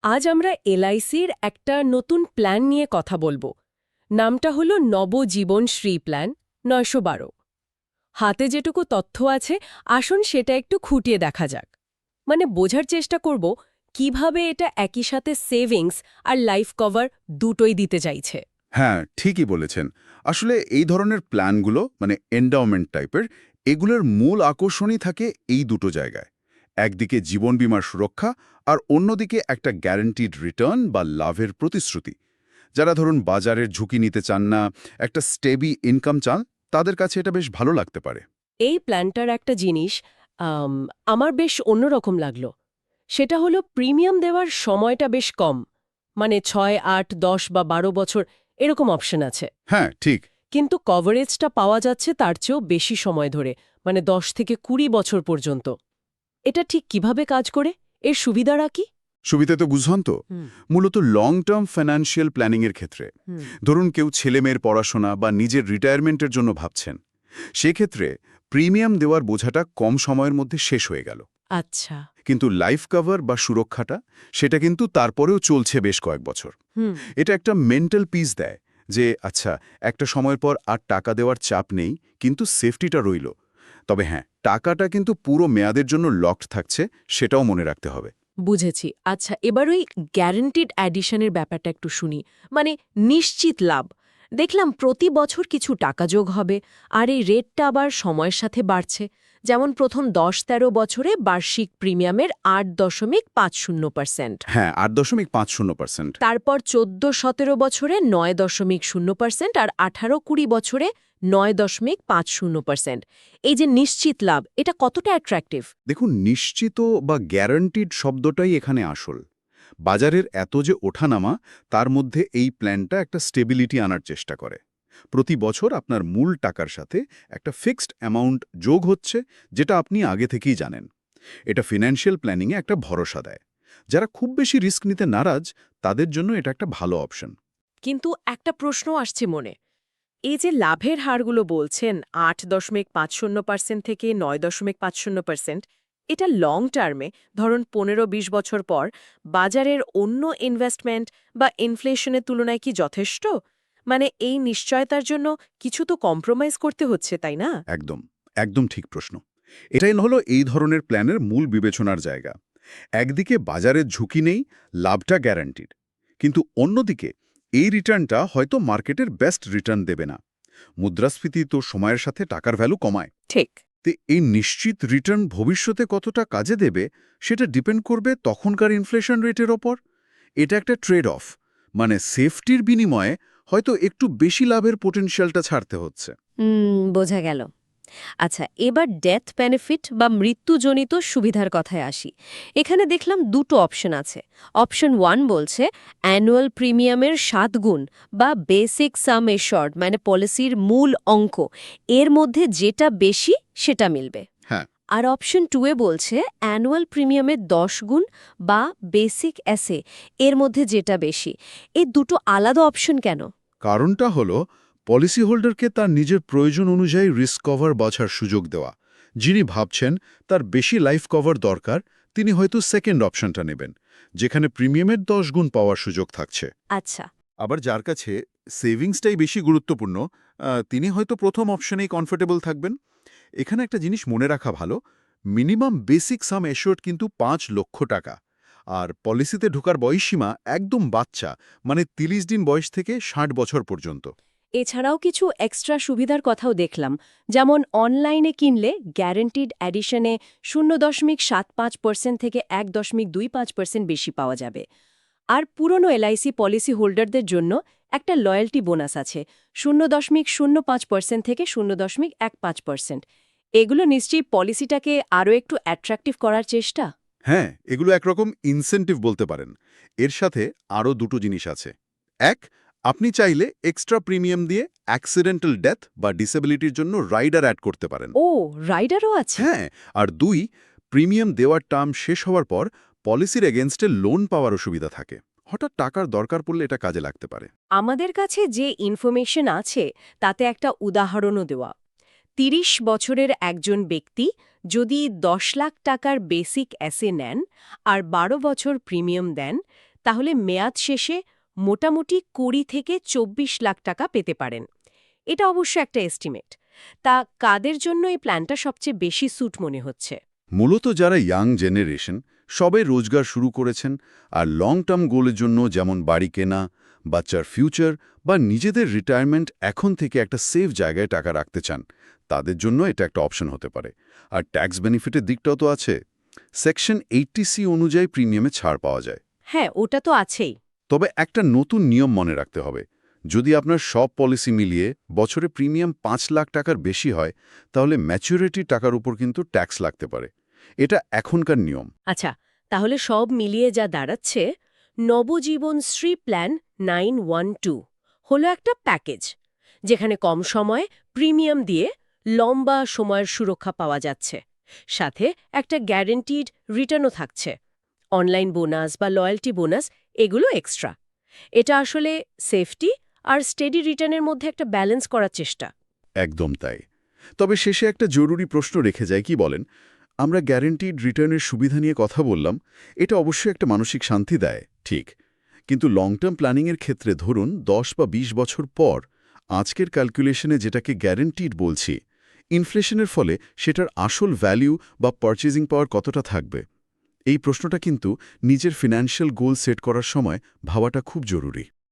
আজ আমরা এলআইসির একটা নতুন প্ল্যান নিয়ে কথা বলবো। নামটা হলো নবজীবনশ্রী প্ল্যান ৯১২। হাতে যেটুকু তথ্য আছে আসুন সেটা একটু খুঁটিয়ে দেখা যাক। মানে বোঝার চেষ্টা করব কিভাবে এটা একই সাথে সেভিংস আর লাইফ কভার দুটোই দিতে চাইছে। হ্যাঁ, ঠিকই বলেছেন। আসলে এই ধরনের প্ল্যানগুলো মানে এন্ডাওমেন্ট টাইপের, এগুলোর মূল আকর্ষণই থাকে এই দুটো জায়গায়। একদিকে জীবন বীমার সুরক্ষা আর অন্যদিকে একটা গ্যারান্টিড রিটার্ন বা লাভের প্রতিশ্রুতি। যারা ধরুন বাজারের ঝুঁকি নিতে চান না, একটা স্টেবি ইনকাম চান, তাদের কাছে এটা বেশ ভালো লাগতে পারে। এই প্ল্যানটার একটা জিনিস আম, আমার বেশ অন্যরকম লাগলো। সেটা হলো প্রিমিয়াম দেওয়ার সময়টা বেশ কম, মানে ৬, ৮, ১০ বা ১২ বছর এরকম অপশন আছে। হ্যাঁ, ঠিক। কিন্তু কভারেজটা পাওয়া যাচ্ছে তার চেয়েও বেশি সময় ধরে, মানে ১০ থেকে ২০ বছর পর্যন্ত। এটা ঠিক কিভাবে কাজ করে? এর সুবিধাটা কি? সুবিধা তো বুঝুন তো। মূলত লং টার্ম ফাইন্যান্সিয়াল প্ল্যানিংয়ের ক্ষেত্রে ধরুন কেউ ছেলেমেয়ের পড়াশোনা বা নিজের রিটায়ারমেন্টের জন্য ভাবছেন, সেক্ষেত্রে প্রিমিয়াম দেওয়ার বোঝাটা কম সময়ের মধ্যে শেষ হয়ে গেল। আচ্ছা। কিন্তু লাইফ কভার বা সুরক্ষাটা সেটা কিন্তু তারপরেও চলছে বেশ কয়েক বছর। হুম। এটা একটা মেন্টাল পিস দেয় যে আচ্ছা, একটা সময়ের পর আর টাকা দেওয়ার চাপ নেই, কিন্তু সেফটিটা রইল। তবে হ্যাঁ, টাকাটা কিন্তু পুরো মেয়াদের জন্য লকড থাকছে, সেটাও মনে রাখতে হবে। বুঝেছি। আচ্ছা, এবার ওই গ্যারান্টিড অ্যাডিশনের ব্যাপারটা একটু শুনি। মানে নিশ্চিত লাভ। দেখলাম প্রতি বছর কিছু টাকা যোগ হবে, আর এই রেটটা আবার সময়ের সাথে বাড়ছে। যেমন প্রথম ১০-১৩ বছরে বার্ষিক প্রিমিয়ামের ৮.৫০%। হ্যাঁ, ৮.৫০%। তারপর ১৪-১৭ বছরে ৯.০% আর ১৮-২০ বছরে ৯.৫০%। এই যে নিশ্চিত লাভ, এটা কতটা অ্যাট্রাক্টিভ? দেখুন, নিশ্চিত বা গ্যারান্টিড শব্দটাই এখানে আসল। বাজারের এত যে ওঠানামা, তার মধ্যে এই প্ল্যানটা একটা স্টেবিলিটি আনার চেষ্টা করে। প্রতি বছর আপনার মূল টাকার সাথে একটা ফিক্সড অ্যামাউন্ট যোগ হচ্ছে, যেটা আপনি আগে থেকেই জানেন। এটা ফিন্যান্সিয়াল প্ল্যানিংয়ে একটা ভরসা দেয়। যারা খুব বেশি রিস্ক নিতে নারাজ, তাদের জন্য এটা একটা ভালো অপশন। কিন্তু একটা প্রশ্ন আসছে মনে। এই যে লাভের হারগুলো বলছেন ৮.৫০% থেকে ৯.৫০%, এটা লং টার্মে, ধরুন ১৫-২০ বছর পর বাজারের অন্য ইনভেস্টমেন্ট বা ইনফ্লেশনের তুলনায় কি যথেষ্ট? মানে এই নিশ্চয়তার জন্য কিছু তো কম্প্রোমাইজ করতে হচ্ছে, তাই না? একদম, একদম ঠিক প্রশ্ন। এটাই হলো এই ধরনের প্ল্যানের মূল বিবেচনার জায়গা। একদিকে বাজারের ঝুঁকি নেই, লাভটা গ্যারান্টিড। কিন্তু অন্যদিকে এই রিটার্নটা হয়তো মার্কেটের বেস্ট রিটার্ন দেবে না। মুদ্রাস্ফীতি তো সময়ের সাথে টাকার ভ্যালু কমায়। ঠিক। তো এই নিশ্চিত রিটার্ন ভবিষ্যতে কতটা কাজে দেবে, সেটা ডিপেন্ড করবে তখনকার ইনফ্লেশন রেটের ওপর। এটা একটা ট্রেড অফ, মানে সেফটির বিনিময়ে হয়তো একটু বেশি লাভের পোটেনশিয়ালটা ছাড়তে হচ্ছে। বোঝা গেল। আচ্ছা, এবার ডেথ বেনিফিট বা মৃত্যুজনিত সুবিধার কথায় আসি। এখানে দেখলাম দুটো অপশন আছে। অপশন 1 বলছে অ্যানুয়াল প্রিমিয়ামের ৭ গুণ বা বেসিক সাম এশর্ড, মানে পলিসির মূল অঙ্ক, এর মধ্যে যেটা বেশি সেটা মিলবে। হ্যাঁ, আর অপশন 2 এ বলছে অ্যানুয়াল প্রিমিয়ামের ১০ গুণ বা বেসিক এসে, এর মধ্যে যেটা বেশি। এই দুটো আলাদা অপশন কেন? কারণটা হলো পলিসি হোল্ডারকে তার নিজের প্রয়োজন অনুযায়ী রিস্ক কভার বাছার সুযোগ দেওয়া। যিনি ভাবছেন তার বেশি লাইফ কভার দরকার, তিনি হয়তো সেকেন্ড অপশনটা নেবেন, যেখানে প্রিমিয়ামের ১০ গুণ পাওয়ার সুযোগ থাকছে। আচ্ছা। আবার যার কাছে সেভিংসটাই বেশি গুরুত্বপূর্ণ, তিনি হয়তো প্রথম অপশনেই কমফোর্টেবল থাকবেন। এখানে একটা জিনিস মনে রাখা ভালো, মিনিমাম বেসিক সাম এশিওর্ড কিন্তু ৫ লক্ষ টাকা। আর পলিসিতে ঢোকার বয়সসীমা একদম বাচ্চা, মানে ৩০ দিন বয়স থেকে ৬০ বছর পর্যন্ত। এছাড়াও কিছু এক্সট্রা সুবিধার কথাও দেখলাম, যেমন অনলাইনে কিনলে গ্যারান্টিড অ্যাডিশনে ০.৭৫% থেকে ১.২৫% বেশি পাওয়া যাবে। আর পুরনো এলআইসি পলিসি হোল্ডারদের জন্য একটা লয়্যালটি বোনাস আছে, ০.০৫% থেকে ০.১৫%। এগুলো নিশ্চয়ই পলিসিটাকে আরও একটু অ্যাট্রাক্টিভ করার চেষ্টা। হ্যাঁ, এগুলো একরকম ইনসেন্টিভ বলতে পারেন। এর সাথে আরও দুটো জিনিস আছে। এক, আপনি চাইলে এক্সট্রা প্রিমিয়াম দিয়ে অ্যাক্সিডেন্টাল ডেথ বা ডিসেবিলিটির জন্য রাইডার অ্যাড করতে পারেন। ও, রাইডারও আছে। হ্যাঁ, আর দুই, প্রিমিয়াম দেওয়ার টার্ম শেষ হওয়ার পর পলিসির এগেনস্টে লোন পাওয়ারও সুবিধা থাকে। হঠাৎ টাকার দরকার পড়লে এটা কাজে লাগতে পারে। আমাদের কাছে যে ইনফরমেশন আছে তাতে একটা উদাহরণও দেওয়া। ৩০ বছরের একজন ব্যক্তি যদি ১০ লাখ টাকার বেসিক এসে নেন আর ১২ বছর প্রিমিয়াম দেন, তাহলে মেয়াদ শেষে মোটামুটি 20 থেকে 24 লাখ টাকা পেতে পারেন। এটা অবশ্য একটা এস্টিমেট। তা কাদের জন্য এই প্ল্যানটা সবচেয়ে বেশি স্যুট মনে হচ্ছে? মূলত যারা ইয়াং জেনারেশন সবে রোজগার শুরু করেছেন আর লং টার্ম গোলের জন্য যেমন বাড়ি কেনা, বাচ্চার ফিউচার বা নিজেদের রিটায়ারমেন্ট এখন থেকে একটা সেফ জায়গায় টাকা রাখতে চান, তাদের জন্য এটা একটা অপশন হতে পারে। আর ট্যাক্স বেনিফিটের দিকটাও তো আছে। সেকশন 80C অনুযায়ী প্রিমিয়ামে ছাড় পাওয়া যায়। হ্যাঁ, ওটা তো আছেই। তবে একটা নতুন নিয়ম মনে রাখতে হবে। যদি আপনার সব পলিসি মিলিয়ে বছরে প্রিমিয়াম 5 লাখ টাকার বেশি হয়, তাহলে ম্যাচুরিটি টাকার উপর কিন্তু ট্যাক্স লাগতে পারে। এটা এখনকার নিয়ম। আচ্ছা, তাহলে সব মিলিয়ে যা দাঁড়াচ্ছে, নবজীবনশ্রী প্ল্যান 912 হলো একটা প্যাকেজ, যেখানে কম সময়ে প্রিমিয়াম দিয়ে লম্বা সময়ের সুরক্ষা পাওয়া যাচ্ছে, সাথে একটা গ্যারেন্টিড রিটার্নও থাকছে। অনলাইন বোনাস বা লয়্যালটি বোনাস এগুলো এক্সট্রা। এটা আসলে সেফটি আর স্টেডি রিটার্নের মধ্যে একটা ব্যালেন্স করার চেষ্টা। একদম তাই। তবে শেষে একটা জরুরি প্রশ্ন রেখে যায়, কি বলেন? আমরা গ্যারেন্টিড রিটার্নের সুবিধা নিয়ে কথা বললাম, এটা অবশ্যই একটা মানসিক শান্তি দেয়, ঠিক। কিন্তু লং টার্ম প্ল্যানিংয়ের ক্ষেত্রে ধরুন 10 বা 20 বছর পর আজকের ক্যালকুলেশনে যেটাকে গ্যারেন্টিড বলছি, ইনফ্লেশনের ফলে সেটার আসল ভ্যালু বা পারচেজিং পাওয়ার কতটা থাকবে? এই প্রশ্নটা কিন্তু নিজের ফিন্যান্সিয়াল গোল সেট করার সময় ভাবাটা খুব জরুরি।